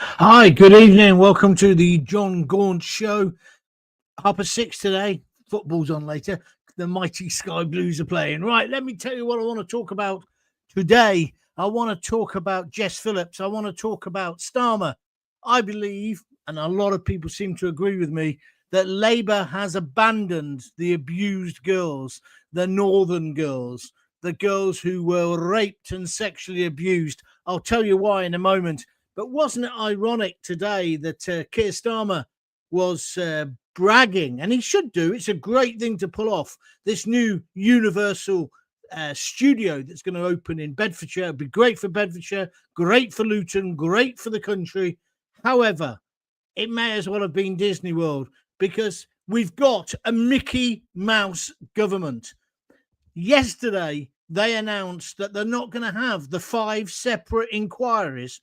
Hi, good evening. Welcome to the Jon Gaunt show. 6:30 today. Football's on later. The mighty Sky Blues are playing. Right, let me tell you what I want to talk about today. I want to talk about Jess Phillips. I want to talk about Starmer. I believe, and a lot of people seem to agree with me, that Labour has abandoned the abused girls, the northern girls, the girls who were raped and sexually abused. I'll tell you why in a moment. But wasn't it ironic today that Keir Starmer was bragging, and he should do? It's a great thing to pull off, this new universal studio that's going to open in Bedfordshire. It'll be great for Bedfordshire, great for Luton, great for the country. However, it may as well have been Disney World, because we've got a Mickey Mouse government. Yesterday, they announced that they're not going to have the 5 separate inquiries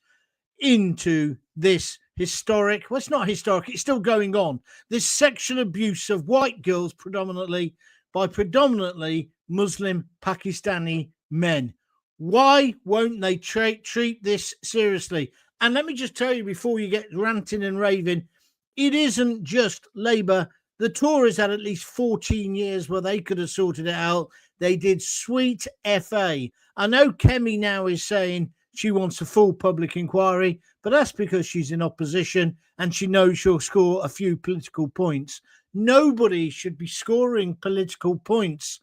into this historic, well, it's not historic, it's still going on, this sexual abuse of white girls predominantly by predominantly Muslim Pakistani men. Why won't they treat this seriously? And let me just tell you before you get ranting and raving, it isn't just Labour. The Tories had at least 14 years where they could have sorted it out. They did sweet FA. I know Kemi now is saying she wants a full public inquiry, but that's because she's in opposition and she knows she'll score a few political points. Nobody should be scoring political points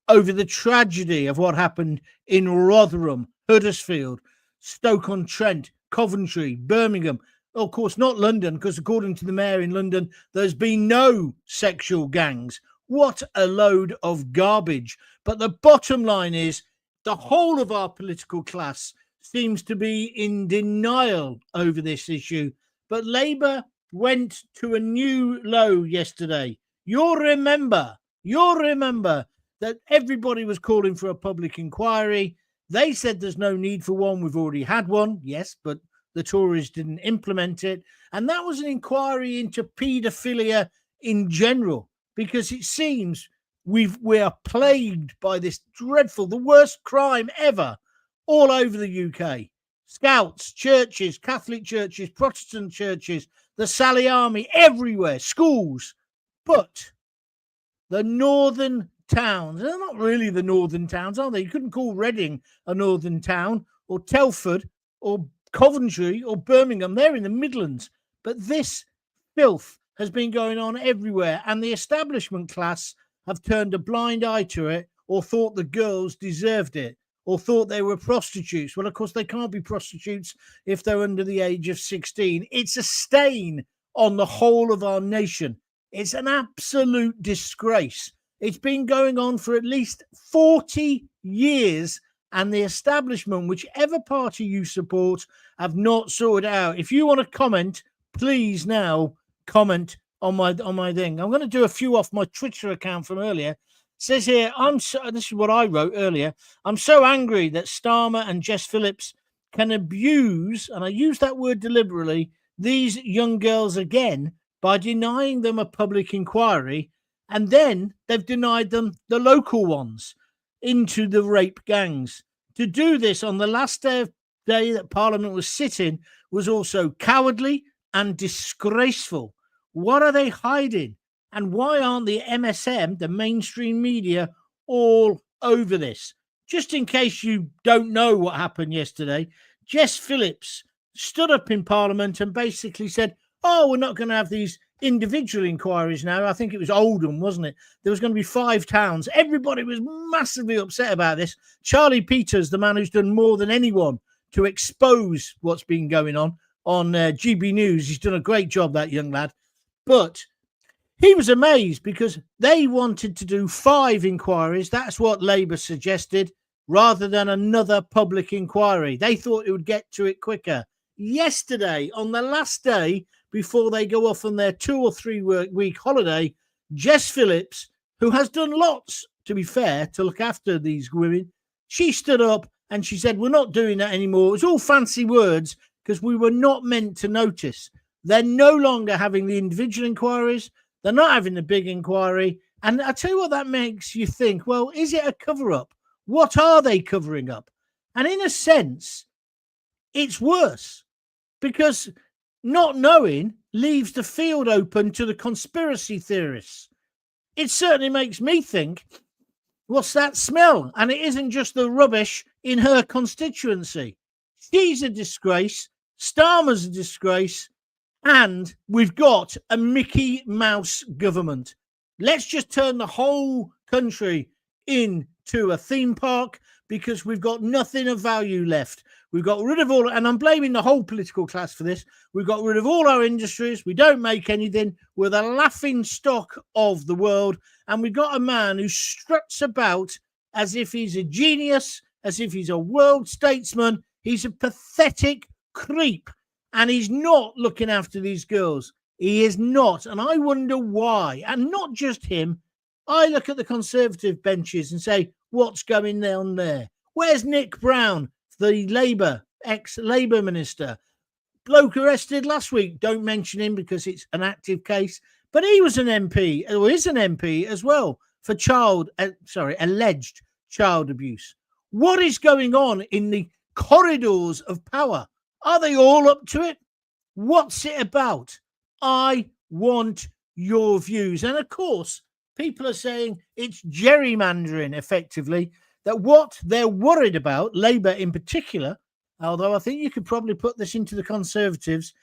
over the tragedy of what happened in Rotherham, Huddersfield, Stoke-on-Trent, Coventry, Birmingham. Of course, not London, because according to the mayor in London, there's been no sexual gangs. What a load of garbage. But the bottom line is the whole of our political class seems to be in denial over this issue. But Labour went to a new low yesterday. You'll remember that everybody was calling for a public inquiry. They said there's no need for one. We've already had one. Yes, but the Tories didn't implement it. And that was an inquiry into paedophilia in general, because it seems we are plagued by this dreadful, the worst crime ever, all over the UK. Scouts, churches, Catholic churches, Protestant churches, the Sally Army, everywhere, schools. But the northern towns, they're not really the northern towns, are they? You couldn't call Reading a northern town, or Telford, or Coventry, or Birmingham. They're in the Midlands. But this filth has been going on everywhere, and the establishment class have turned a blind eye to it, or thought the girls deserved it, or thought they were prostitutes. Well, of course, they can't be prostitutes if they're under the age of 16. It's a stain on the whole of our nation. It's an absolute disgrace. It's been going on for at least 40 years, and the establishment, whichever party you support, have not sorted out. If you want to comment, please now comment on my thing. I'm going to do a few off my Twitter account from earlier. It says here, this is what I wrote earlier. I'm so angry that Starmer and Jess Phillips can abuse, and I use that word deliberately, these young girls again by denying them a public inquiry, and then they've denied them the local ones into the rape gangs. To do this on the last day that Parliament was sitting was also cowardly and disgraceful. What are they hiding? And why aren't the MSM, the mainstream media, all over this? Just in case you don't know what happened yesterday, Jess Phillips stood up in Parliament and basically said, oh, we're not going to have these individual inquiries now. I think it was Oldham, wasn't it? There was going to be 5 towns. Everybody was massively upset about this. Charlie Peters, the man who's done more than anyone to expose what's been going on GB News, he's done a great job, that young lad. But he was amazed because they wanted to do 5 inquiries. That's what Labour suggested, rather than another public inquiry. They thought it would get to it quicker. Yesterday, on the last day before they go off on their 2 or 3 week holiday, Jess Phillips, who has done lots, to be fair, to look after these women, she stood up and she said, we're not doing that anymore. It was all fancy words because we were not meant to notice. They're no longer having the individual inquiries. They're not having the big inquiry. And I tell you what, that makes you think, well, is it a cover-up? What are they covering up? And in a sense, it's worse. because not knowing leaves the field open to the conspiracy theorists. It certainly makes me think, what's that smell? And it isn't just the rubbish in her constituency. She's a disgrace. Starmer's a disgrace. And we've got a Mickey Mouse government. Let's just turn the whole country into a theme park because we've got nothing of value left. We've got rid of all, and I'm blaming the whole political class for this. We've got rid of all our industries. We don't make anything. We're the laughing stock of the world. And we've got a man who struts about as if he's a genius, as if he's a world statesman. He's a pathetic creep. And he's not looking after these girls. He is not. And I wonder why. And not just him. I look at the Conservative benches and say, what's going on there? Where's Nick Brown, the Labour, ex-Labour minister? Bloke arrested last week. Don't mention him because it's an active case. But he was an MP, or is an MP as well, for alleged child abuse. What is going on in the corridors of power? Are they all up to it? What's it about? I want your views. And of course, people are saying it's gerrymandering, effectively, that what they're worried about, Labour in particular, although I think you could probably put this into the Conservatives,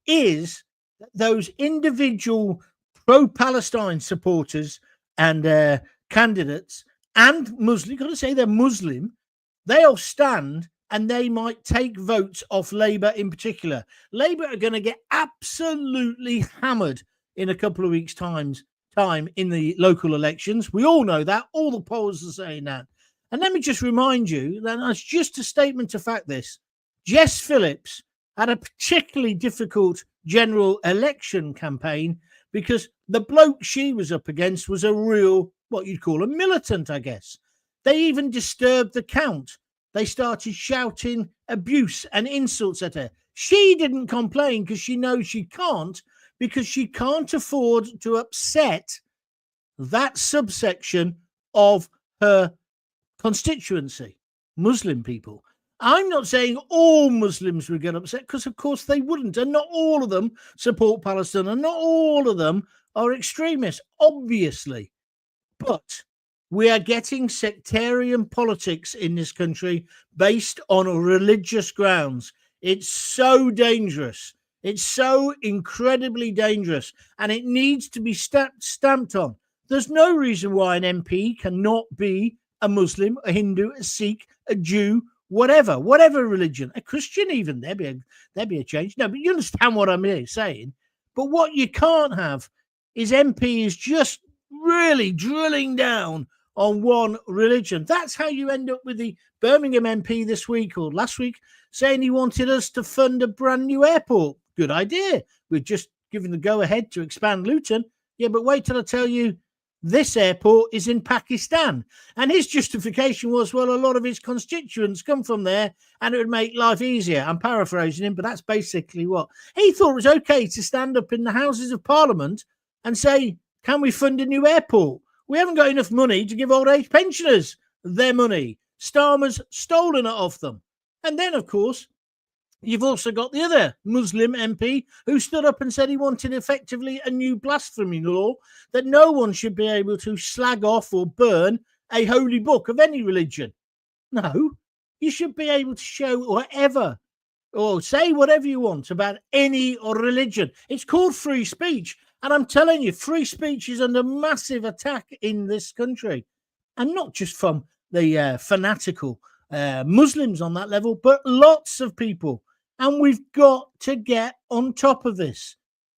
is that those individual pro-Palestine supporters and candidates and Muslim, got to say they're Muslim, they'll stand and they might take votes off Labour in particular. Labour are going to get absolutely hammered in a couple of weeks' time in the local elections. We all know that. All the polls are saying that. And let me just remind you that that's just a statement to fact this. Jess Phillips had a particularly difficult general election campaign because the bloke she was up against was a real, what you'd call a militant, I guess. They even disturbed the count. They started shouting abuse and insults at her. She didn't complain because she knows she can't, because she can't afford to upset that subsection of her constituency, Muslim people. I'm not saying all Muslims would get upset, because of course they wouldn't, and not all of them support Palestine, and not all of them are extremists, obviously. But we are getting sectarian politics in this country based on religious grounds. It's so dangerous. It's so incredibly dangerous, and it needs to be stamped on. There's no reason why an MP cannot be a Muslim, a Hindu, a Sikh, a Jew, whatever religion, a Christian even. There'd be a change. No, but you understand what I'm saying. But what you can't have is MPs just really drilling down on one religion. That's how you end up with the Birmingham MP this week or last week saying he wanted us to fund a brand new airport. Good idea. We've just given the go-ahead to expand Luton. Yeah, but wait till I tell you this airport is in Pakistan. And his justification was, well, a lot of his constituents come from there and it would make life easier. I'm paraphrasing him, but that's basically what he thought. It was okay to stand up in the Houses of Parliament and say, can we fund a new airport? We haven't got enough money to give old age pensioners their money. Starmer's stolen it off them. And then, of course, you've also got the other Muslim MP who stood up and said he wanted effectively a new blasphemy law that no one should be able to slag off or burn a holy book of any religion. No, you should be able to show whatever or say whatever you want about any religion. It's called free speech. And I'm telling you, free speech is under massive attack in this country. And not just from the fanatical Muslims on that level, but lots of people. And we've got to get on top of this.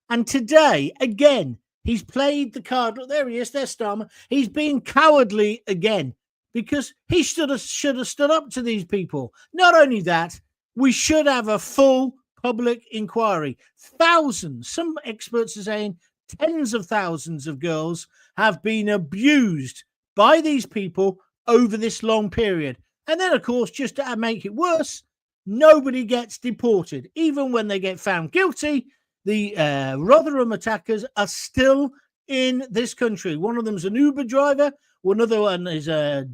And today, again, he's played the card. Look, there he is. There's Starmer. He's being cowardly again because he should have stood up to these people. Not only that, we should have a full public inquiry. Thousands, some experts are saying tens of thousands of girls have been abused by these people over this long period. And then, of course, just to make it worse, nobody gets deported. Even when they get found guilty, the Rotherham attackers are still in this country. One of them's an Uber driver. Another one is a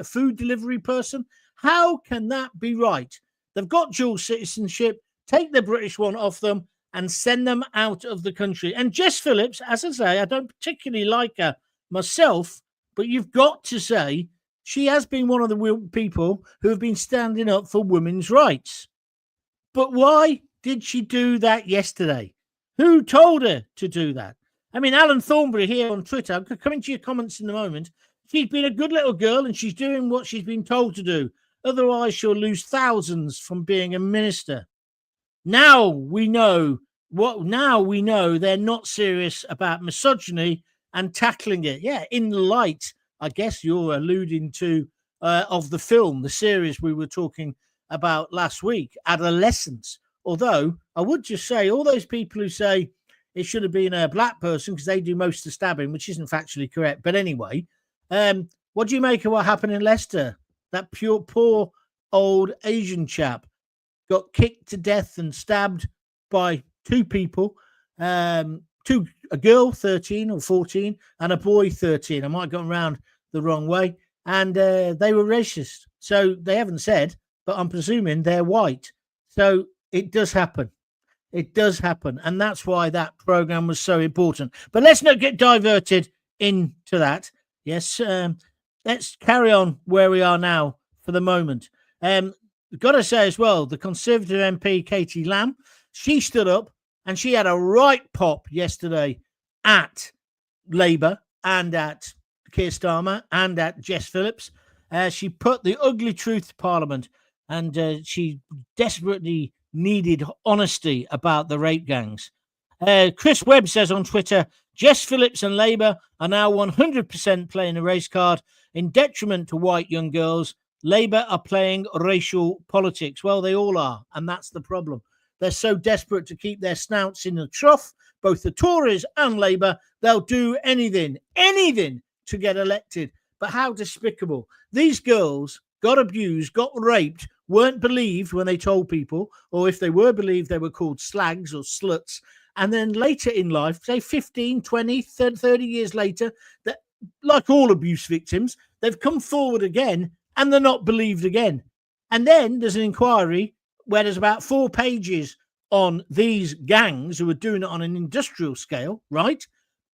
food delivery person. How can that be right? They've got dual citizenship. take the British one off them and send them out of the country. And Jess Phillips, as I say, I don't particularly like her myself, but you've got to say she has been one of the people who have been standing up for women's rights. But why did she do that yesterday? Who told her to do that? I mean, Alan Thornbury here on Twitter, I'm coming to your comments in a moment. She's been a good little girl and she's doing what she's been told to do. Otherwise, she'll lose thousands from being a minister. Now we know they're not serious about misogyny and tackling it. Yeah, in the light, I guess you're alluding to, of the film, the series we were talking about last week, Adolescence. Although I would just say all those people who say it should have been a black person because they do most of the stabbing, which isn't factually correct. But anyway, what do you make of what happened in Leicester? That poor old Asian chap got kicked to death and stabbed by two people, a girl 13 or 14 and a boy 13. I might have gone around the wrong way. And they were racist. So they haven't said, but I'm presuming they're white. So it does happen. It does happen. And that's why that program was so important. But let's not get diverted into that. Yes. Let's carry on where we are now for the moment. Got to say as well, the Conservative MP, Katie Lamb, she stood up and she had a right pop yesterday at Labour and at Keir Starmer and at Jess Phillips. She put the ugly truth to Parliament and she desperately needed honesty about the rape gangs. Chris Webb says on Twitter, Jess Phillips and Labour are now 100% playing a race card in detriment to white young girls. Labour are playing racial politics. Well, they all are, and that's the problem. They're so desperate to keep their snouts in the trough, both the Tories and Labour, they'll do anything to get elected. But how despicable. These girls got abused, got raped, weren't believed when they told people, or if they were believed, they were called slags or sluts. And then later in life, say 15, 20, 30 years later, that, like all abuse victims, they've come forward again and they're not believed again. And then there's an inquiry where there's about 4 pages on these gangs who are doing it on an industrial scale, right?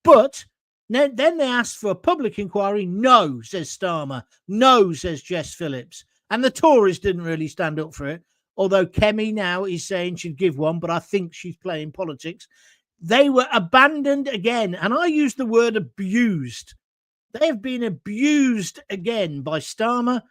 But then they asked for a public inquiry. No, says Starmer. No, says Jess Phillips. And the Tories didn't really stand up for it, although Kemi now is saying she'd give one, but I think she's playing politics. They were abandoned again. And I use the word abused. They have been abused again by Starmer,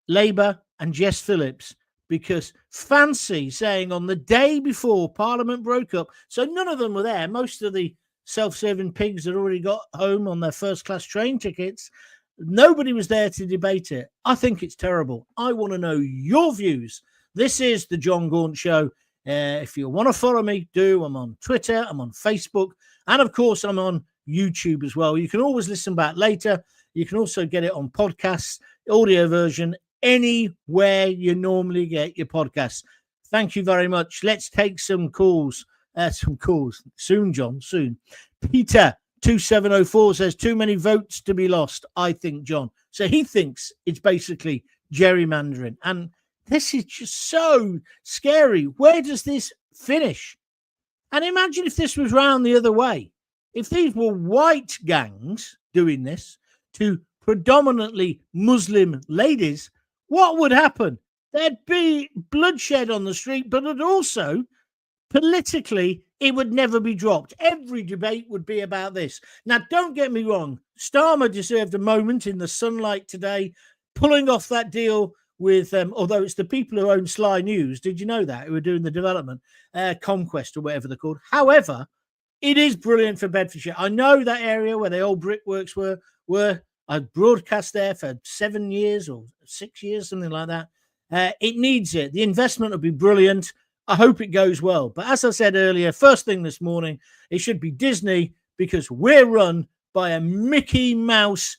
Labour and Jess Phillips, because fancy saying on the day before Parliament broke up, so none of them were there. Most of the self-serving pigs had already got home on their first-class train tickets. Nobody was there to debate it. I think it's terrible. I want to know your views. This is the Jon Gaunt Show. If you want to follow me, do. I'm on Twitter. I'm on Facebook. And, of course, I'm on YouTube as well. You can always listen back later. You can also get it on podcasts, audio version, anywhere you normally get your podcasts. Thank you very much. Let's take some calls. Soon, John, soon. Peter 2704 says too many votes to be lost, I think, John. So he thinks it's basically gerrymandering. And this is just so scary. Where does this finish? And imagine if this was round the other way. If these were white gangs doing this to predominantly Muslim ladies, what would happen? There'd be bloodshed on the street, but it also, politically, it would never be dropped. Every debate would be about this. Now, don't get me wrong. Starmer deserved a moment in the sunlight today, pulling off that deal with, although it's the people who own Sly News, did you know that, who are doing the development, Conquest or whatever they're called. However, it is brilliant for Bedfordshire. I know that area where the old brickworks were. I broadcast there for 7 years or 6 years, something like that. It needs it. The investment will be brilliant. I hope it goes well. But as I said earlier, first thing this morning, it should be Disney because we're run by a Mickey Mouse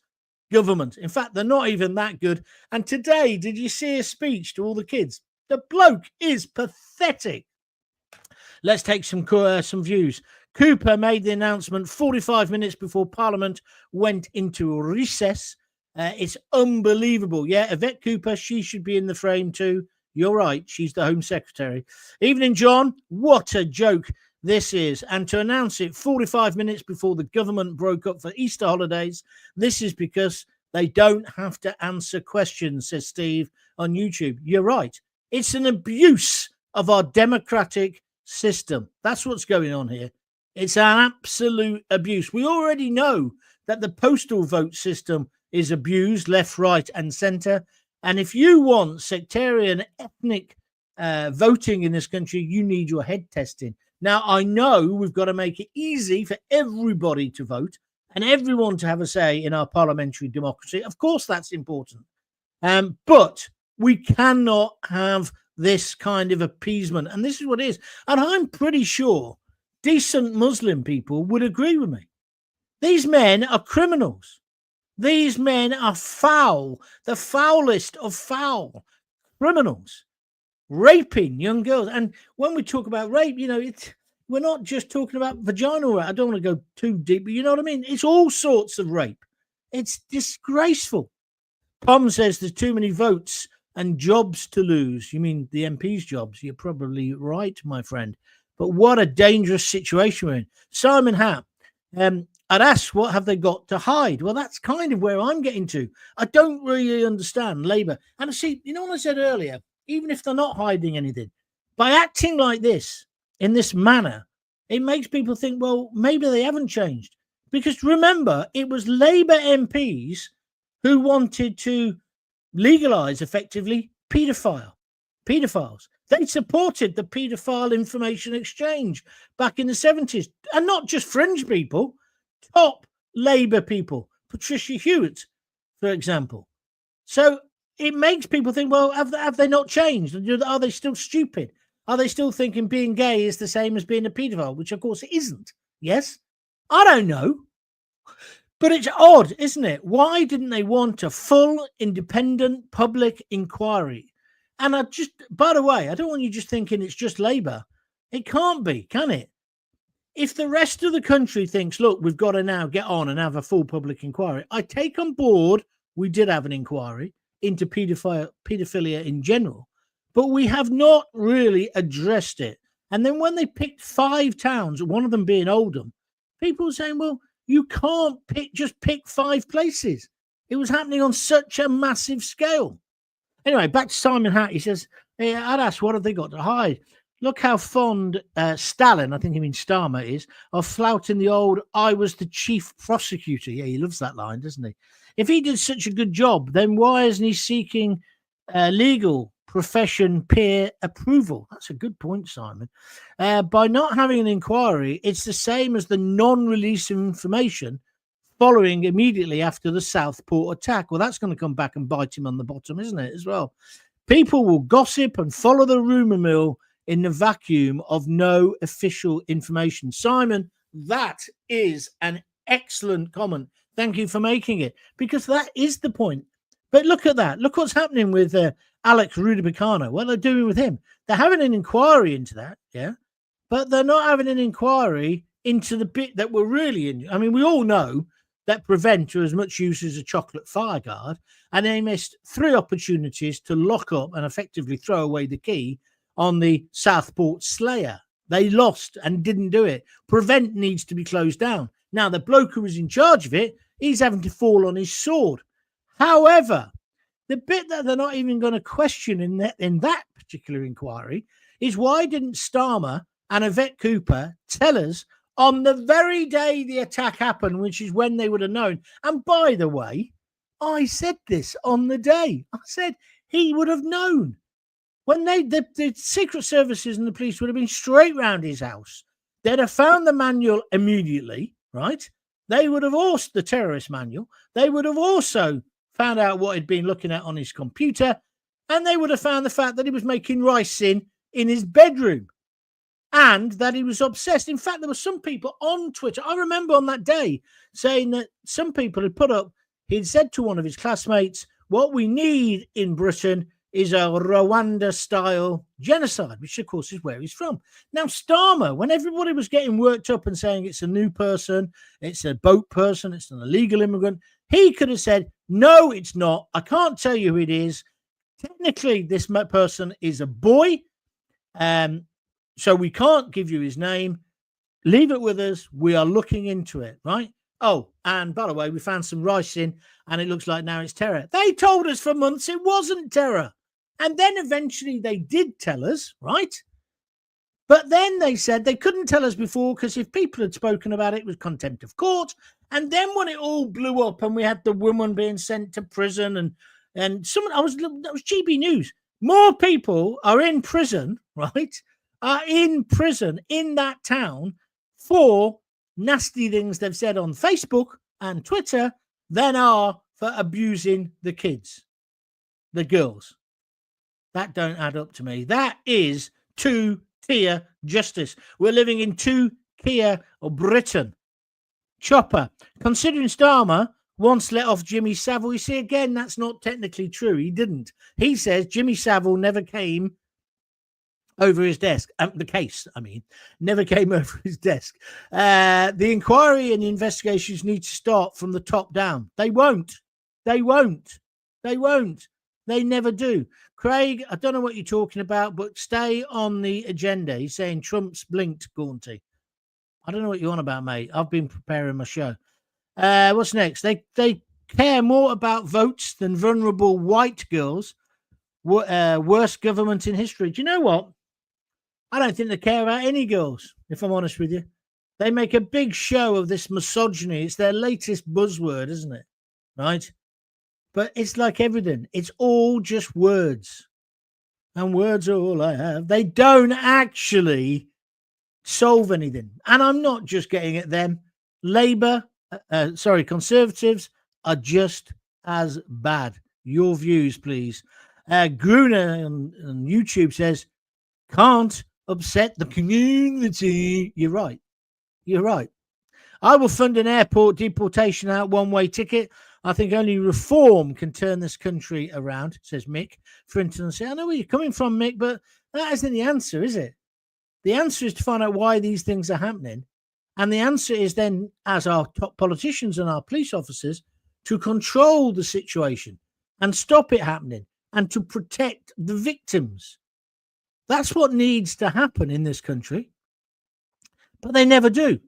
government. In fact, they're not even that good. And today, did you see a speech to all the kids? The bloke is pathetic. Let's take some views. Cooper made the announcement 45 minutes before Parliament went into recess. It's unbelievable. Yeah, Yvette Cooper, she should be in the frame too. You're right. She's the Home Secretary. Evening, John. What a joke this is. And to announce it 45 minutes before the government broke up for Easter holidays, this is because they don't have to answer questions, says Steve on YouTube. You're right. It's an abuse of our democratic system. That's what's going on here. It's an absolute abuse. We already know that the postal vote system is abused left, right, and centre. And if you want sectarian ethnic voting in this country, you need your head testing. Now, I know we've got to make it easy for everybody to vote and everyone to have a say in our parliamentary democracy. Of course, that's important. But we cannot have this kind of appeasement. And this is what it is. And I'm pretty sure decent Muslim people would agree with me. These men are criminals. These men are foul, the foulest of foul criminals, raping young girls. And when we talk about rape, we're not just talking about vaginal rape. I don't want to go too deep, but you know what I mean? It's all sorts of rape. It's disgraceful. Tom says there's too many votes and jobs to lose. You mean the MP's jobs? You're probably right, my friend. But what a dangerous situation we're in. Simon Hatt, I'd ask, what have they got to hide? Well, that's kind of where I'm getting to. I don't really understand Labour. And see, what I said earlier, even if they're not hiding anything, by acting like this, in this manner, it makes people think, well, maybe they haven't changed. Because remember, it was Labour MPs who wanted to legalise, effectively, paedophiles. They supported the paedophile information exchange back in the 70s. And not just fringe people, top Labour people, Patricia Hewitt, for example. So it makes people think, well, have they not changed? Are they still stupid? Are they still thinking being gay is the same as being a paedophile, which of course it isn't? Yes? I don't know. But it's odd, isn't it? Why didn't they want a full, independent public inquiry? And by the way, I don't want you just thinking it's just Labour. It can't be, can it? If the rest of the country thinks, look, we've got to now get on and have a full public inquiry, I take on board we did have an inquiry into paedophilia in general, but we have not really addressed it. And then when they picked 5 towns, one of them being Oldham, people were saying, well, you can't just pick 5 places. It was happening on such a massive scale. Anyway, back to Simon Hatt. He says, I'd ask, what have they got to hide? Look how fond Stalin, I think he means Starmer, is of flouting the old, I was the chief prosecutor. Yeah, he loves that line, doesn't he? If he did such a good job, then why isn't he seeking legal profession peer approval? That's a good point, Simon. By not having an inquiry, it's the same as the non-release of information following immediately after the Southport attack. Well, that's going to come back and bite him on the bottom, isn't it, as well? People will gossip and follow the rumour mill in the vacuum of no official information. Simon, that is an excellent comment. Thank you for making it, because that is the point. But look at that. Look what's happening with Alex Rudibicano. What they're doing with him. They're having an inquiry into that, yeah? But they're not having an inquiry into the bit that we're really in. I mean, we all know that Prevent are as much use as a chocolate fireguard, and they missed 3 opportunities to lock up and effectively throw away the key on the Southport Slayer. They lost and didn't do it. Prevent needs to be closed down. Now, the bloke who was in charge of it, he's having to fall on his sword. However, the bit that they're not even going to question in that particular inquiry is, why didn't Starmer and Yvette Cooper tell us on the very day the attack happened, which is when they would have known? And by the way, I said this on the day. I said he would have known. When the Secret Services and the police would have been straight round his house. They'd have found the manual immediately, right? They would have also, the terrorist manual, they would have also found out what he'd been looking at on his computer, and they would have found the fact that he was making rice in his bedroom, and that he was obsessed. In fact, there were some people on Twitter, I remember on that day, saying that some people had put up, he'd said to one of his classmates, what we need in Britain is a Rwanda-style genocide, which, of course, is where he's from. Now, Starmer, when everybody was getting worked up and saying it's a new person, it's a boat person, it's an illegal immigrant, he could have said, no, it's not. I can't tell you who it is. Technically, this person is a boy, so we can't give you his name. Leave it with us. We are looking into it, right? Oh, and by the way, we found some rice in, and it looks like now it's terror. They told us for months it wasn't terror. And then eventually they did tell us, right? But then they said they couldn't tell us before because if people had spoken about it, it was contempt of court. And then when it all blew up and we had the woman being sent to prison and someone, that was GB News. More people are in prison, right? Are in prison in that town for nasty things they've said on Facebook and Twitter than are for abusing the kids, the girls. That don't add up to me. That is two-tier justice. We're living in two-tier Britain. Chopper. Considering Starmer once let off Jimmy Savile, you see, again, that's not technically true. He didn't. He says Jimmy Savile never came over his desk. The case, never came over his desk. The inquiry and the investigations need to start from the top down. They won't. They never do. Craig, I don't know what you're talking about, but stay on the agenda. He's saying Trump's blinked, Gaunty. I don't know what you're on about, mate. I've been preparing my show. What's next? They care more about votes than vulnerable white girls. Worst government in history. Do you know what? I don't think they care about any girls, if I'm honest with you. They make a big show of this misogyny. It's their latest buzzword, isn't it? Right? But it's like everything. It's all just words. And words are all I have. They don't actually solve anything. And I'm not just getting at them. Conservatives are just as bad. Your views, please. Gruner on YouTube says, can't upset the community. You're right. I will fund an airport deportation out one-way ticket. I think only reform can turn this country around, says Mick. For instance, I know where you're coming from, Mick, but that isn't the answer, is it? The answer is to find out why these things are happening. And the answer is then, as our top politicians and our police officers, to control the situation and stop it happening and to protect the victims. That's what needs to happen in this country. But they never do.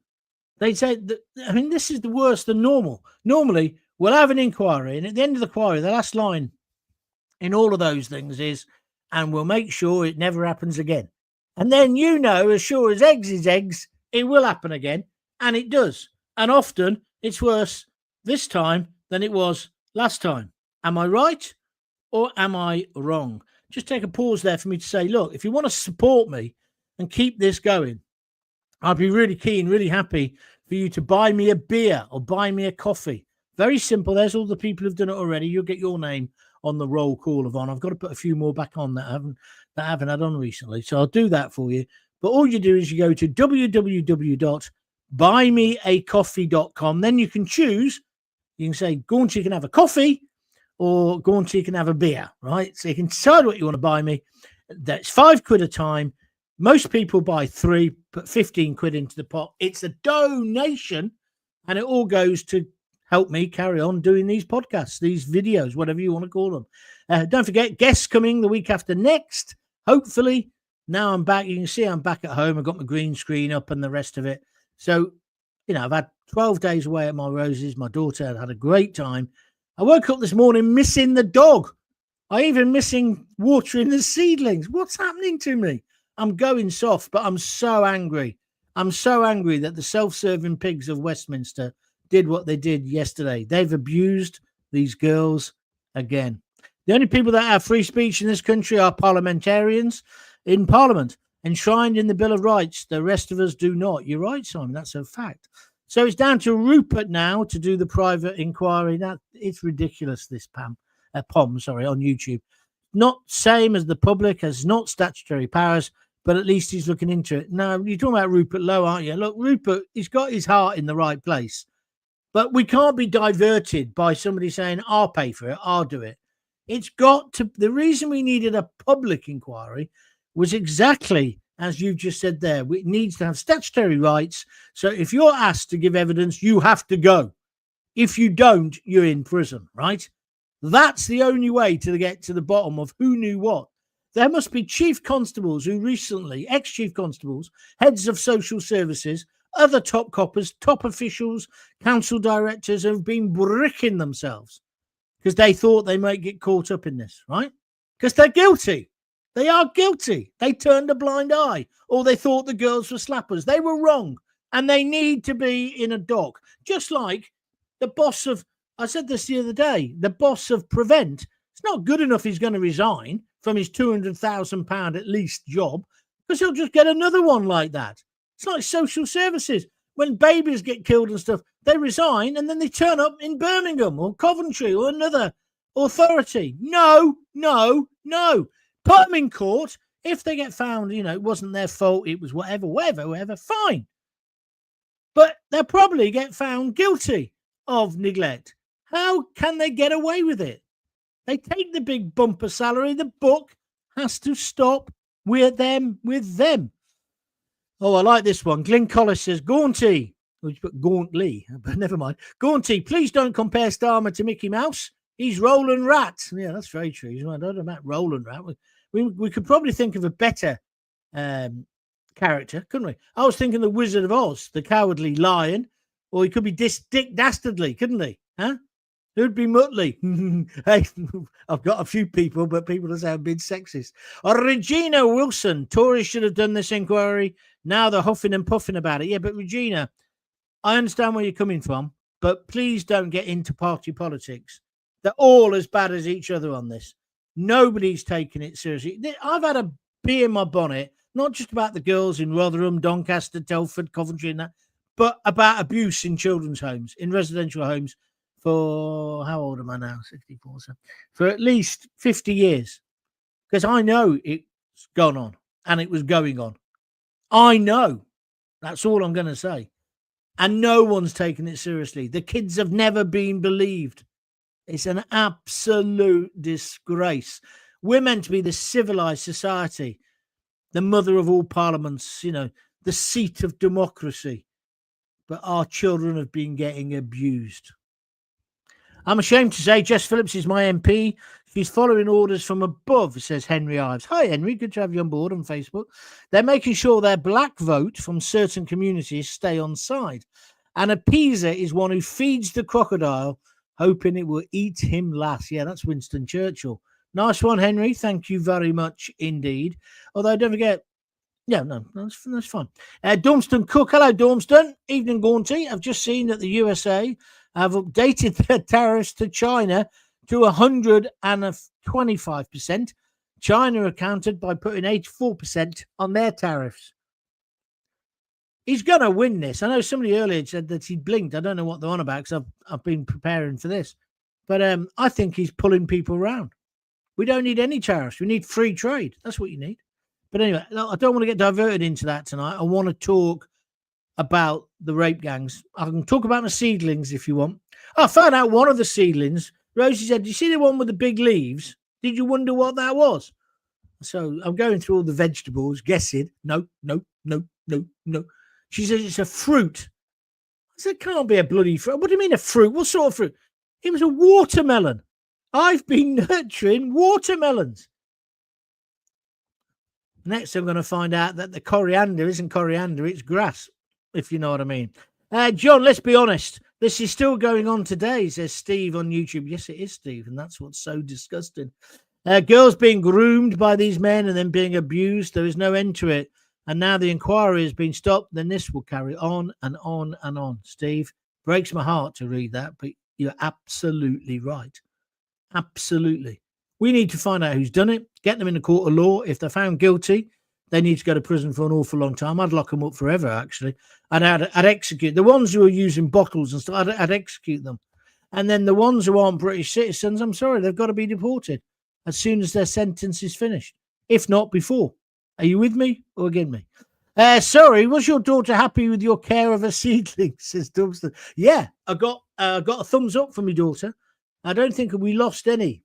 They say, this is the worse than normal. Normally, we'll have an inquiry, and at the end of the inquiry, the last line in all of those things is, and we'll make sure it never happens again. And then, as sure as eggs is eggs, it will happen again, and it does. And often, it's worse this time than it was last time. Am I right or am I wrong? Just take a pause there for me to say, look, if you want to support me and keep this going, I'd be really keen, really happy for you to buy me a beer or buy me a coffee. Very simple. There's all the people who've done it already. You'll get your name on the roll call of on. I've got to put a few more back on that I haven't had on recently. So I'll do that for you. But all you do is you go to www.buymeacoffee.com. Then you can choose. You can say, Gaunty can have a coffee or Gaunty can have a beer, right? So you can decide what you want to buy me. That's £5 a time. Most people buy 3, put 15 quid into the pot. It's a donation, and it all goes to help me carry on doing these podcasts, these videos, whatever you want to call them. Don't forget, guests coming the week after next. Hopefully, now I'm back. You can see I'm back at home. I've got my green screen up and the rest of it. So, I've had 12 days away at my roses. My daughter had a great time. I woke up this morning missing the dog. I even missing watering the seedlings. What's happening to me? I'm going soft, but I'm so angry. I'm so angry that the self-serving pigs of Westminster did what they did yesterday. They've abused these girls again. The only people that have free speech in this country are parliamentarians in Parliament, enshrined in the Bill of Rights. The rest of us do not. You're right, Simon. That's a fact. So it's down to Rupert now to do the private inquiry. It's ridiculous, this POM, on YouTube. Not same as the public, has not statutory powers, but at least he's looking into it. No, you're talking about Rupert Lowe, aren't you? Look, Rupert, he's got his heart in the right place. But we can't be diverted by somebody saying, I'll pay for it, I'll do it. It's got to, the reason we needed a public inquiry was exactly as you just said there. It needs to have statutory rights. So if you're asked to give evidence, you have to go. If you don't, you're in prison, right? That's the only way to get to the bottom of who knew what. There must be chief constables who recently, ex-chief constables, heads of social services, other top coppers, top officials, council directors have been bricking themselves because they thought they might get caught up in this, right? Because they're guilty. They are guilty. They turned a blind eye, or they thought the girls were slappers. They were wrong, and they need to be in a dock. Just like the boss of, I said this the other day, the boss of Prevent, it's not good enough he's going to resign from his £200,000 at least job, because he'll just get another one like that. It's like social services. When babies get killed and stuff, they resign and then they turn up in Birmingham or Coventry or another authority. No. Put them in court. If they get found, it wasn't their fault, it was whatever, fine. But they'll probably get found guilty of neglect. How can they get away with it? They take the big bumper salary. The book has to stop with them. Oh, I like this one. Glyn Collis says, Gaunty. Oh, you put Gauntly, but never mind. Gaunty, please don't compare Starmer to Mickey Mouse. He's Roland Rat. Yeah, that's very true. I don't know about Roland Rat. We could probably think of a better character, couldn't we? I was thinking the Wizard of Oz, the Cowardly Lion, or he could be Dick Dastardly, couldn't he? Huh? Who'd be Muttley? Hey, I've got a few people, but people are saying been sexist. Or Regina Wilson. Tories should have done this inquiry. Now they're huffing and puffing about it. Yeah, but Regina, I understand where you're coming from, but please don't get into party politics. They're all as bad as each other on this. Nobody's taking it seriously. I've had a bee in my bonnet, not just about the girls in Rotherham, Doncaster, Telford, Coventry, and that, but about abuse in children's homes, in residential homes, for how old am I now? 64. So for at least 50 years. Because I know it's gone on and it was going on. I know. That's all I'm going to say. And no one's taken it seriously. The kids have never been believed. It's an absolute disgrace. We're meant to be the civilized society, the mother of all parliaments, the seat of democracy. But our children have been getting abused. I'm ashamed to say Jess Phillips is my MP. She's following orders from above, says Henry Ives. Hi, Henry. Good to have you on board on Facebook. They're making sure their black vote from certain communities stay on side. And a appeaser is one who feeds the crocodile, hoping it will eat him last. Yeah, that's Winston Churchill. Nice one, Henry. Thank you very much indeed. Although don't forget, that's fine. Dormston Cook. Hello, Dormston. Evening, Gaunty. I've just seen that the USA have updated their tariffs to China to 125%. China accounted by putting 84% on their tariffs. He's going to win this. I know somebody earlier said that he blinked. I don't know what they're on about because I've been preparing for this. But I think he's pulling people around. We don't need any tariffs. We need free trade. That's what you need. But anyway, I don't want to get diverted into that tonight. I want to talk about the rape gangs. I can talk about my seedlings if you want. I found out one of the seedlings. Rosie said, "Do you see the one with the big leaves? Did you wonder what that was?" So I'm going through all the vegetables, guessing. No. She says it's a fruit. I said, it can't be a bloody fruit. What do you mean a fruit? What sort of fruit? It was a watermelon. I've been nurturing watermelons. Next, I'm going to find out that the coriander isn't coriander, it's grass, if you know what I mean. John, let's be honest. This is still going on today, says Steve on YouTube. Yes, it is, Steve, and that's what's so disgusting. Girls being groomed by these men and then being abused. There is no end to it. And now the inquiry has been stopped. Then this will carry on and on and on. Steve, breaks my heart to read that, but you're absolutely right. Absolutely. We need to find out who's done it, get them in the court of law. If they're found guilty, they need to go to prison for an awful long time. I'd lock them up forever, actually. And I'd execute the ones who are using bottles and stuff. I'd execute them. And then the ones who aren't British citizens, I'm sorry, they've got to be deported as soon as their sentence is finished, if not before. Are you with me or against me? Sorry, was your daughter happy with your care of a seedling? Says Dumpster. Yeah, I got a thumbs up from my daughter. I don't think we lost any.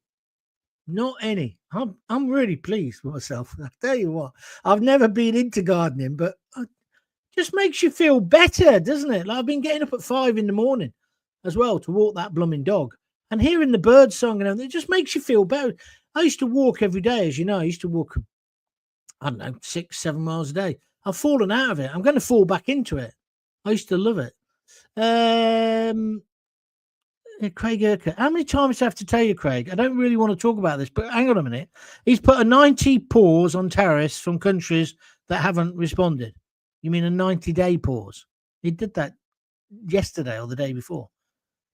Not any. I'm really pleased with myself. I tell you what, I've never been into gardening, but it just makes you feel better, doesn't it? Like I've been getting up at 5 a.m. as well to walk that blooming dog. And hearing the bird song and everything, it just makes you feel better. I used to walk every day, as you know. I used to walk, I don't know, 6-7 miles a day. I've fallen out of it. I'm going to fall back into it. I used to love it. Craig Urquhart. How many times do I have to tell you, Craig? I don't really want to talk about this, but hang on a minute. He's put a 90 pause on terrorists from countries that haven't responded. You mean a 90-day pause? He did that yesterday or the day before.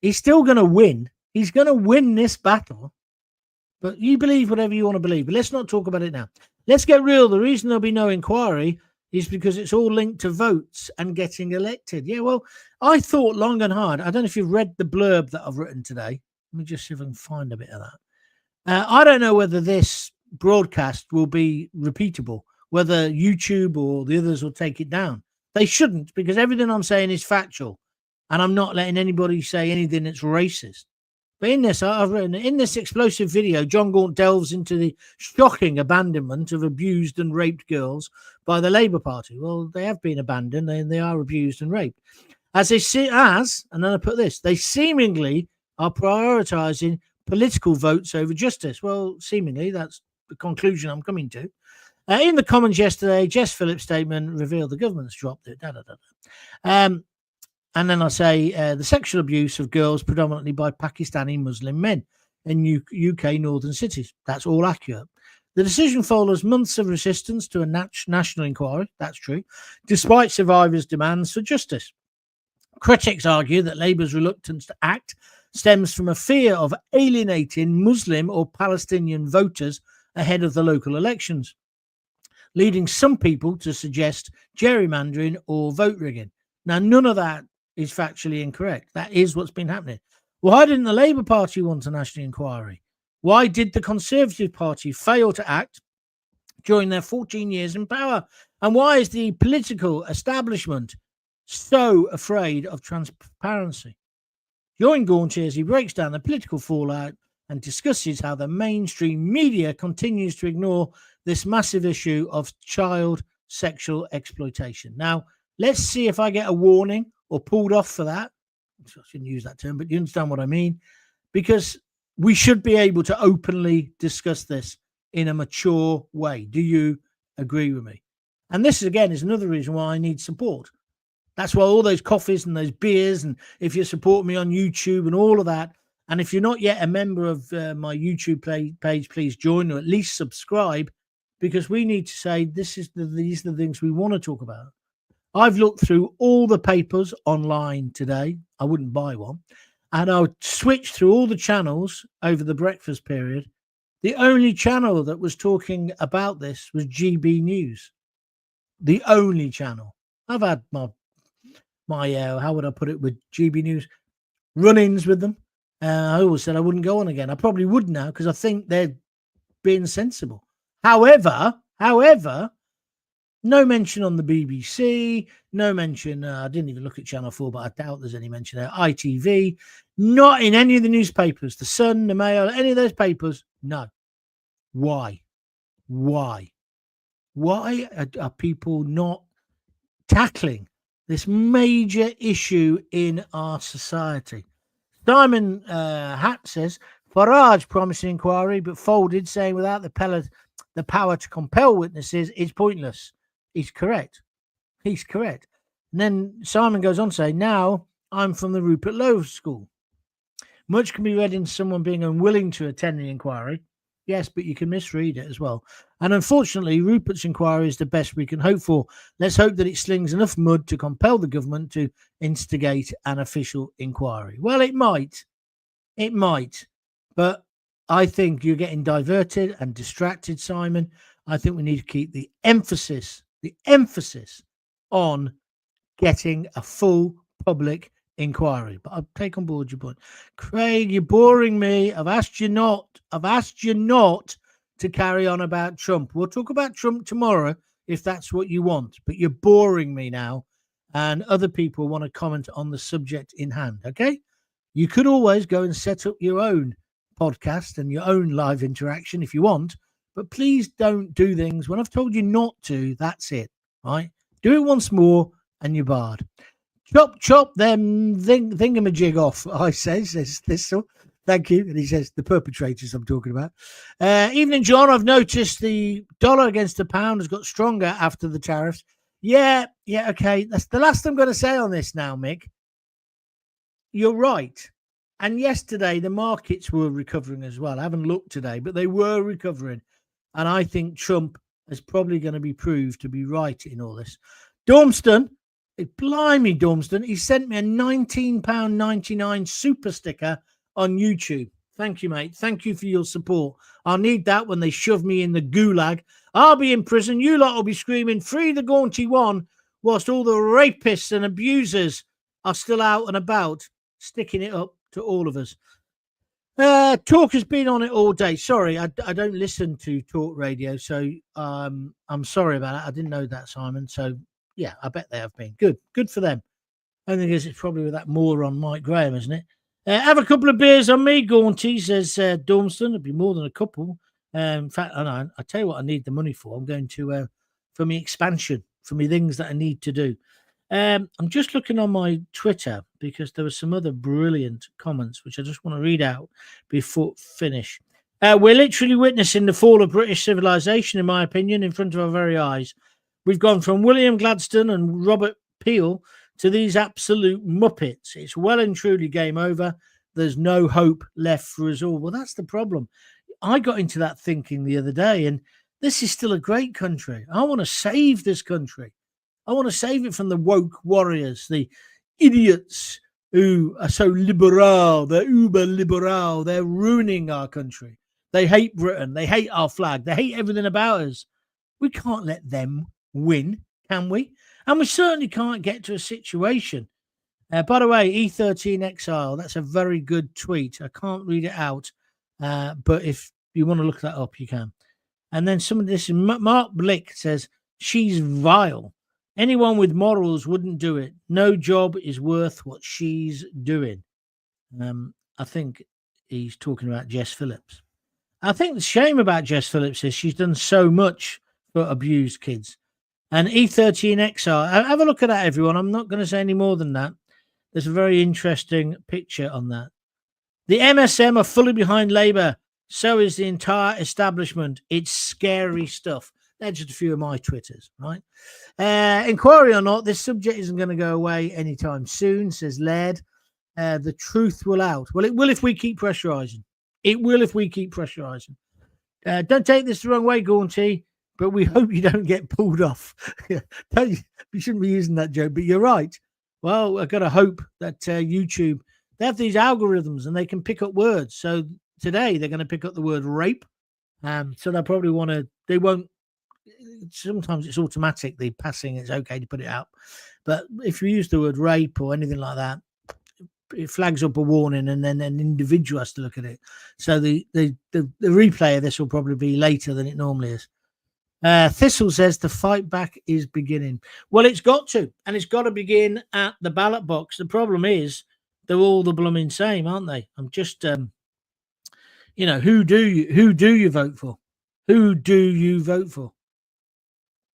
He's still going to win. He's going to win this battle. But you believe whatever you want to believe. But let's not talk about it now. Let's get real. The reason there'll be no inquiry is because it's all linked to votes and getting elected. Yeah, well, I thought long and hard. I don't know if you've read the blurb that I've written today. Let me just see if I can find a bit of that. I don't know whether this broadcast will be repeatable, whether YouTube or the others will take it down. They shouldn't, because everything I'm saying is factual, and I'm not letting anybody say anything that's racist. But in this, I've written, in this explosive video, Jon Gaunt delves into the shocking abandonment of abused and raped girls by the Labour Party. Well, they have been abandoned and they are abused and raped. And then I put this, they seemingly are prioritising political votes over justice. Well, seemingly, that's the conclusion I'm coming to. In the Commons yesterday, Jess Phillips' statement revealed the government's dropped it. And then I say the sexual abuse of girls predominantly by Pakistani Muslim men in UK northern cities. That's all accurate. The decision follows months of resistance to a national inquiry. That's true, despite survivors' demands for justice. Critics argue that Labour's reluctance to act stems from a fear of alienating Muslim or Palestinian voters ahead of the local elections, leading some people to suggest gerrymandering or vote rigging. Now, none of that is factually incorrect. That is what's been happening. Why didn't the Labour Party want a national inquiry? Why did the Conservative Party fail to act during their 14 years in power? And why is the political establishment so afraid of transparency? Jon Gaunt, as he breaks down the political fallout and discusses how the mainstream media continues to ignore this massive issue of child sexual exploitation. Now, let's see if I get a warning or pulled off for that. I shouldn't use that term, but you understand what I mean. Because we should be able to openly discuss this in a mature way. Do you agree with me? And this, again, is another reason why I need support. That's why all those coffees and those beers, and if you support me on YouTube and all of that, and if you're not yet a member of my YouTube page, please join or at least subscribe, because we need to say these are the things we want to talk about. I've looked through all the papers online today. I wouldn't buy one. And I switched through all the channels over the breakfast period. The only channel that was talking about this was GB News. The only channel. I've had my how would I put it, with GB News, run-ins with them. I always said I wouldn't go on again. I probably would now, because I think they're being sensible. However, no mention on the BBC, no mention, I didn't even look at Channel 4, but I doubt there's any mention there. ITV, not in any of the newspapers, the Sun, the Mail, any of those papers, no. Why? Why are people not tackling this major issue in our society? Simon Hatt says, Farage promised an inquiry but folded, saying without the power to compel witnesses, it's pointless. He's correct. And then Simon goes on to say, now I'm from the Rupert Lowe School. Much can be read in someone being unwilling to attend the inquiry. Yes, but you can misread it as well. And unfortunately, Rupert's inquiry is the best we can hope for. Let's hope that it slings enough mud to compel the government to instigate an official inquiry. Well, it might. But I think you're getting diverted and distracted, Simon. I think we need to keep the emphasis on getting a full public inquiry. But I'll take on board your point. Craig, you're boring me. I've asked you not to carry on about Trump. We'll talk about Trump tomorrow if that's what you want. But you're boring me now, and other people want to comment on the subject in hand. Okay? You could always go and set up your own podcast and your own live interaction if you want. But please don't do things when I've told you not to. That's it, right? Do it once more and you're barred. Chop them thingamajig off, I says Thistle. Thank you. And he says, the perpetrators I'm talking about. Evening, John. I've noticed the dollar against the pound has got stronger after the tariffs. Yeah, okay. That's the last I'm going to say on this now, Mick. You're right. And yesterday, the markets were recovering as well. I haven't looked today, but they were recovering. And I think Trump is probably going to be proved to be right in all this. Dormston, blimey, Dormston, he sent me a £19.99 super sticker on YouTube. Thank you, mate. Thank you for your support. I'll need that when they shove me in the gulag. I'll be in prison. You lot will be screaming, free the Gaunty one, whilst all the rapists and abusers are still out and about, sticking it up to all of us. Talk has been on it all day. Sorry, I don't listen to talk radio, so I'm sorry about that. I didn't know that, Simon. So, yeah, I bet they have been. Good for them. I think it's probably with that moron Mike Graham, isn't it? Have a couple of beers on me, Gaunty, says Dormston. It'd be more than a couple. In fact, I tell you what I need the money for. I'm going to, for me expansion, for me things that I need to do. I'm just looking on my Twitter because there were some other brilliant comments which I just want to read out before finish. We're literally witnessing the fall of British civilization, in my opinion, in front of our very eyes. We've gone from William Gladstone and Robert Peel to these absolute muppets. It's well and truly game over. There's no hope left for us all. Well, that's the problem. I got into that thinking the other day, and this is still a great country. I want to save this country. I want to save it from the woke warriors, the idiots who are so liberal. They're uber liberal. They're ruining our country. They hate Britain. They hate our flag. They hate everything about us. We can't let them win, can we? And we certainly can't get to a situation. By the way, E13 Exile, that's a very good tweet. I can't read it out, but if you want to look that up, you can. And then some of this, Mark Blick says, she's vile. Anyone with morals wouldn't do it. No job is worth what she's doing. I think he's talking about Jess Phillips. I think the shame about Jess Phillips is she's done so much for abused kids. And E13 Exile, have a look at that, everyone. I'm not going to say any more than that. There's a very interesting picture on that. The MSM are fully behind Labour. So is the entire establishment. It's scary stuff. They're just a few of my Twitters, right? Inquiry or not, this subject isn't going to go away anytime soon, says Laird. The truth will out. Well, it will if we keep pressurising. It will if we keep pressurising. Don't take this the wrong way, Gaunty, but we hope you don't get pulled off. You shouldn't be using that joke, but you're right. Well, I've got to hope that YouTube, they have these algorithms and they can pick up words. So today they're going to pick up the word rape. So they'll probably want to, they won't, sometimes it's automatic, the passing, it's okay to put it out. But if you use the word rape or anything like that, it flags up a warning and then an individual has to look at it. So the replay of this will probably be later than it normally is. Thistle says the fight back is beginning. Well, it's got to, and it's got to begin at the ballot box. The problem is they're all the blooming same, aren't they? I'm just, who do you vote for? Who do you vote for?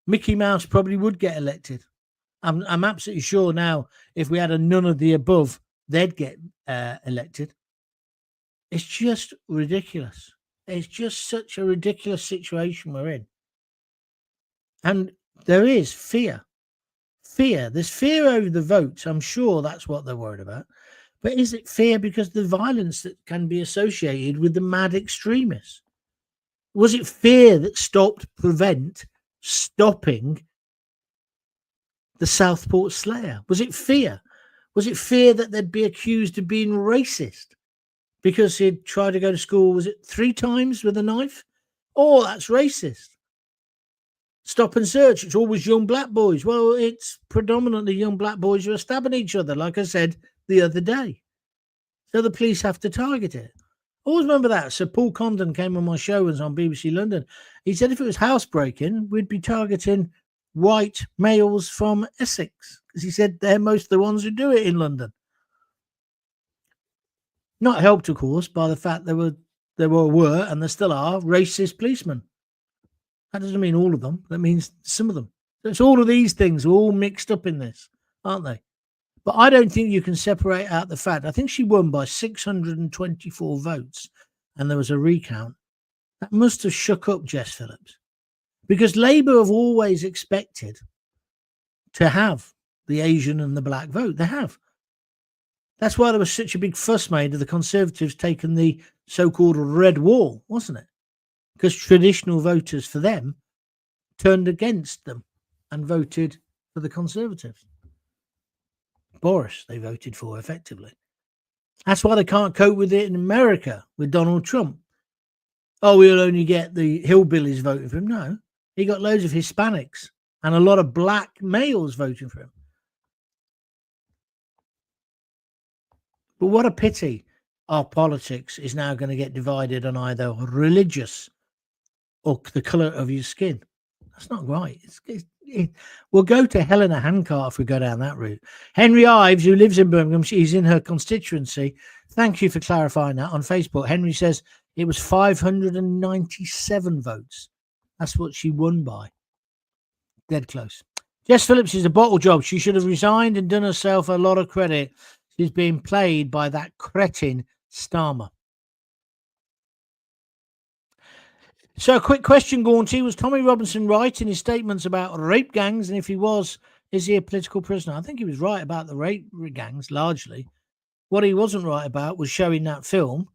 Mickey Mouse probably would get elected. I'm absolutely sure now if we had a none of the above, they'd get elected. It's just ridiculous. It's just such a ridiculous situation we're in. And there is fear. There's fear over the votes. I'm sure that's what they're worried about. But is it fear because of the violence that can be associated with the mad extremists? Was it fear that stopping the Southport Slayer? Was it fear? Was it fear that they'd be accused of being racist because he'd tried to go to school, was it 3 times with a knife? Oh, that's racist. Stop and search, it's always young black boys. Well, it's predominantly young black boys who are stabbing each other, like I said the other day. So the police have to target it. Always remember that. Sir Paul Condon came on my show, was on BBC London. He said if it was housebreaking, we'd be targeting white males from Essex, because he said they're most of the ones who do it in London. Not helped, of course, by the fact there were and there still are racist policemen. That doesn't mean all of them. That means some of them. It's all of these things all mixed up in this, aren't they? But I don't think you can separate out the fact. I think she won by 624 votes, and there was a recount. That must have shook up Jess Phillips, because Labour have always expected to have the Asian and the black vote. They have. That's why there was such a big fuss made of the Conservatives taking the so-called red wall, wasn't it? Because traditional voters for them turned against them and voted for the Conservatives. Boris, they voted for effectively. That's why they can't cope with it in America with Donald Trump. Oh, we'll only get the hillbillies voting for him. No, he got loads of Hispanics and a lot of black males voting for him. But what a pity our politics is now going to get divided on either religious or the colour of your skin. That's not right. We'll go to Helena Handcart if we go down that route. Henry Ives, who lives in Birmingham, he's in her constituency. Thank you for clarifying that on Facebook. Henry says it was 597 votes. That's what she won by. Dead close. Jess Phillips is a bottle job. She should have resigned and done herself a lot of credit. She's being played by that cretin Starmer. So a quick question, Gaunty. Was Tommy Robinson right in his statements about rape gangs? And if he was, is he a political prisoner? I think he was right about the rape gangs, largely. What he wasn't right about was showing that film,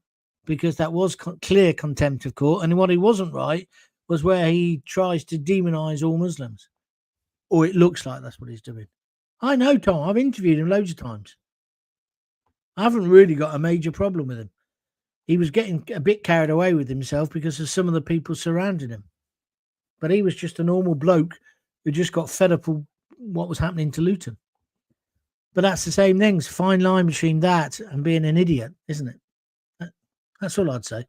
because that was clear contempt of court. And what he wasn't right was where he tries to demonise all Muslims. Or it looks like that's what he's doing. I know Tom. I've interviewed him loads of times. I haven't really got a major problem with him. He was getting a bit carried away with himself because of some of the people surrounding him. But he was just a normal bloke who just got fed up with what was happening to Luton. But that's the same thing. It's a fine line between that and being an idiot, isn't it? That's all I'd say.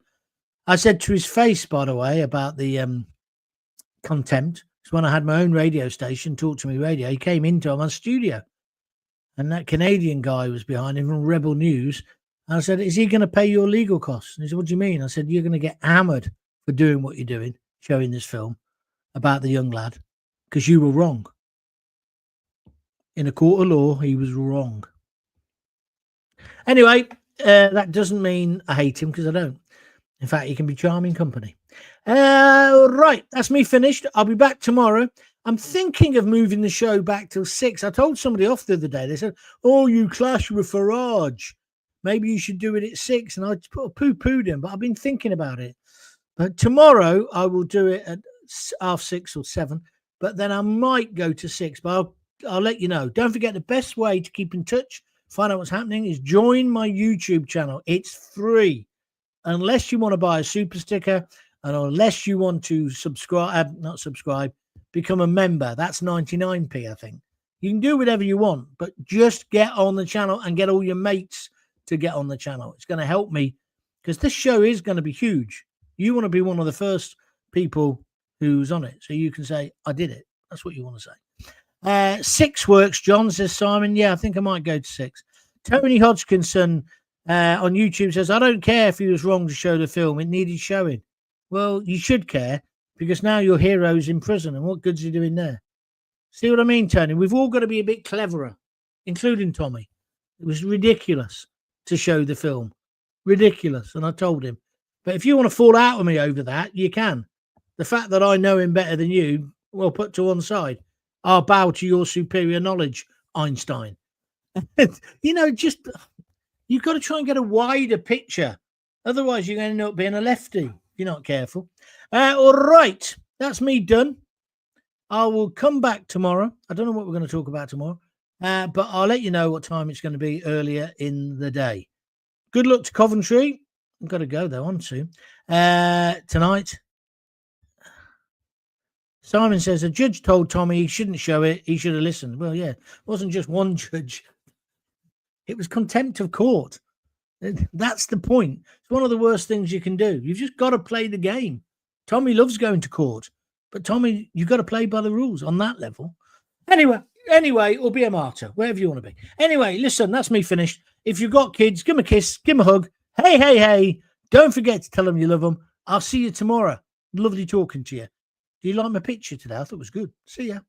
I said to his face, by the way, about the contempt. It's when I had my own radio station, Talk to Me Radio. He came into my studio. And that Canadian guy was behind him from Rebel News. And I said, is he going to pay your legal costs? And he said, what do you mean? I said, you're going to get hammered for doing what you're doing, showing this film about the young lad, because you were wrong. In a court of law, he was wrong. Anyway, that doesn't mean I hate him, because I don't. In fact, he can be charming company. Right, that's me finished. I'll be back tomorrow. I'm thinking of moving the show back till 6. I told somebody off the other day. They said, oh, you clash with Farage. Maybe you should do it at 6. And I poo-pooed him, but I've been thinking about it. But tomorrow I will do it at 6:30 or 7. But then I might go to 6. But I'll let you know. Don't forget, the best way to keep in touch, find out what's happening, is join my YouTube channel. It's free. Unless you want to buy a super sticker, and unless you want to become a member. That's 99p, I think. You can do whatever you want, but just get on the channel and get all your mates to get on the channel. It's going to help me, because this show is going to be huge. You want to be one of the first people who's on it, so you can say, I did it. That's what you want to say. 6 works, John, says Simon. Yeah, I think I might go to 6. Tony Hodgkinson on YouTube says, I don't care if he was wrong to show the film. It needed showing. Well, you should care, because now your hero's in prison, and what good's he doing there? See what I mean, Tony? We've all got to be a bit cleverer, including Tommy. It was ridiculous to show the film. Ridiculous. And I told him. But if you want to fall out with me over that, you can. The fact that I know him better than you, well, put to one side. I'll bow to your superior knowledge, Einstein. Just you've got to try and get a wider picture. Otherwise, you're going to end up being a lefty if you're not careful. All right. That's me done. I will come back tomorrow. I don't know what we're going to talk about tomorrow, but I'll let you know what time it's going to be earlier in the day. Good luck to Coventry. I've got to go, though, on soon. Tonight. Simon says, a judge told Tommy he shouldn't show it. He should have listened. Well, yeah, it wasn't just one judge. It was contempt of court. That's the point. It's one of the worst things you can do. You've just got to play the game. Tommy loves going to court. But Tommy, you've got to play by the rules on that level. Anyway, or be a martyr, wherever you want to be. Anyway, listen, that's me finished. If you've got kids, give them a kiss, give them a hug. Hey. Don't forget to tell them you love them. I'll see you tomorrow. Lovely talking to you. Do you like my picture today? I thought it was good. See ya.